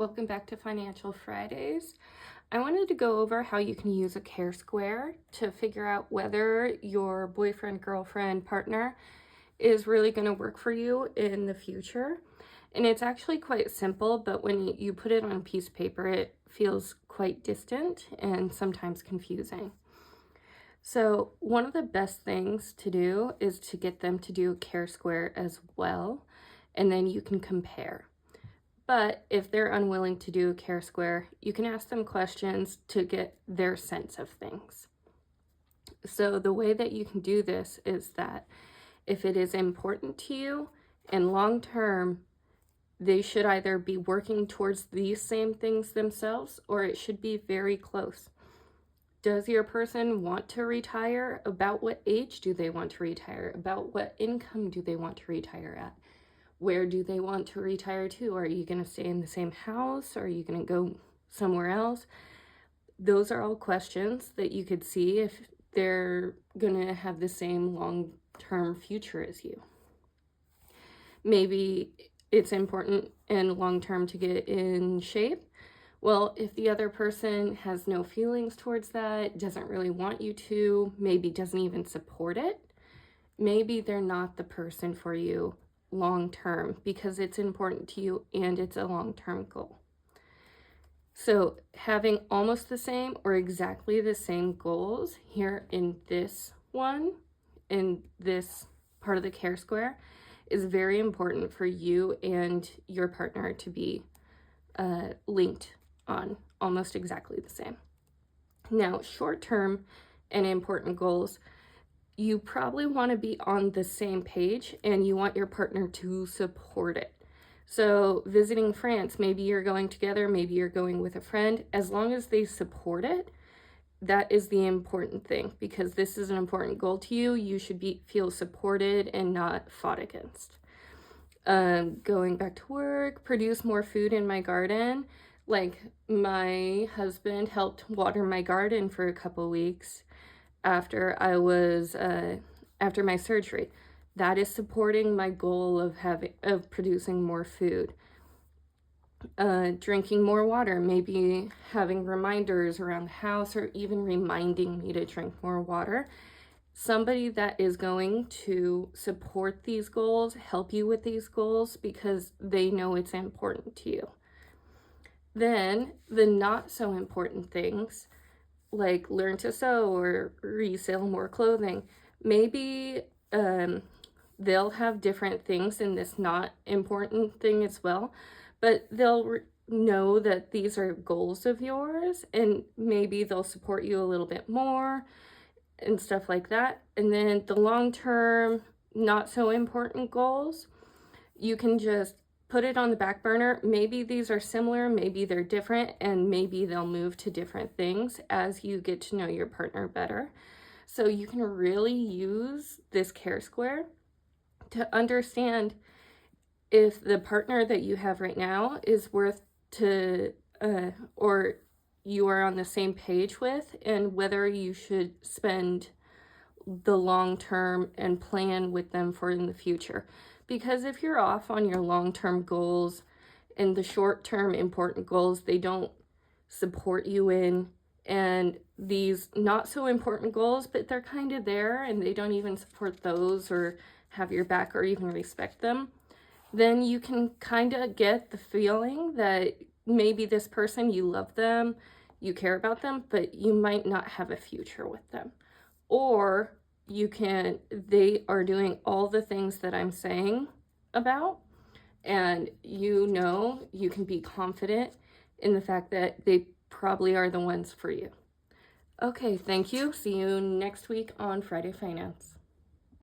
Welcome back to Financial Fridays. I wanted to go over how you can use a care square to figure out whether your boyfriend, girlfriend, partner is really going to work for you in the future. And it's actually quite simple, but when you put it on a piece of paper, it feels quite distant and sometimes confusing. So one of the best things to do is to get them to do a care square as well, and then you can compare. But if they're unwilling to do a care square, you can ask them questions to get their sense of things. So the way that you can do this is that if it is important to you and long term, they should either be working towards these same things themselves or it should be very close. Does your person want to retire? About what age do they want to retire? About what income do they want to retire at? Where do they want to retire to? Are you going to stay in the same house? Are you going to go somewhere else? Those are all questions that you could see if they're going to have the same long-term future as you. Maybe it's important and long-term to get in shape. Well, if the other person has no feelings towards that, doesn't really want you to, maybe doesn't even support it, maybe they're not the person for you long term because it's important to you and it's a long-term goal. So having almost the same or exactly the same goals here in this one, in this part of the care square, is very important for you and your partner to be linked on almost exactly the same. Now, short-term and important goals, you probably want to be on the same page and you want your partner to support it. So visiting France, maybe you're going together, maybe you're going with a friend. As long as they support it, that is the important thing, because this is an important goal to you. You should feel supported and not fought against. Going back to work, produce more food in my garden. Like, my husband helped water my garden for a couple weeks after after my surgery. That is supporting my goal of producing more food. Drinking more water, maybe having reminders around the house or even reminding me to drink more water. Somebody that is going to support these goals, help you with these goals because they know it's important to you. Then the not so important things, like learn to sew or resell more clothing, maybe they'll have different things in this not important thing as well, but they'll know that these are goals of yours and maybe they'll support you a little bit more and stuff like that. And then the long-term, not so important goals, you can just put it on the back burner. Maybe these are similar, maybe they're different, and maybe they'll move to different things as you get to know your partner better. So you can really use this care square to understand if the partner that you have right now is worth to, or you are on the same page with, and whether you should spend the long term and plan with them for in the future. Because if you're off on your long-term goals and the short-term important goals, they don't support you in, and these not so important goals, but they're kind of there and they don't even support those or have your back or even respect them, then you can kind of get the feeling that maybe this person, you love them, you care about them, but you might not have a future with them. Or they are doing all the things that I'm saying about, and you can be confident in the fact that they probably are the ones for you. Okay, thank you. See you next week on Friday Finance.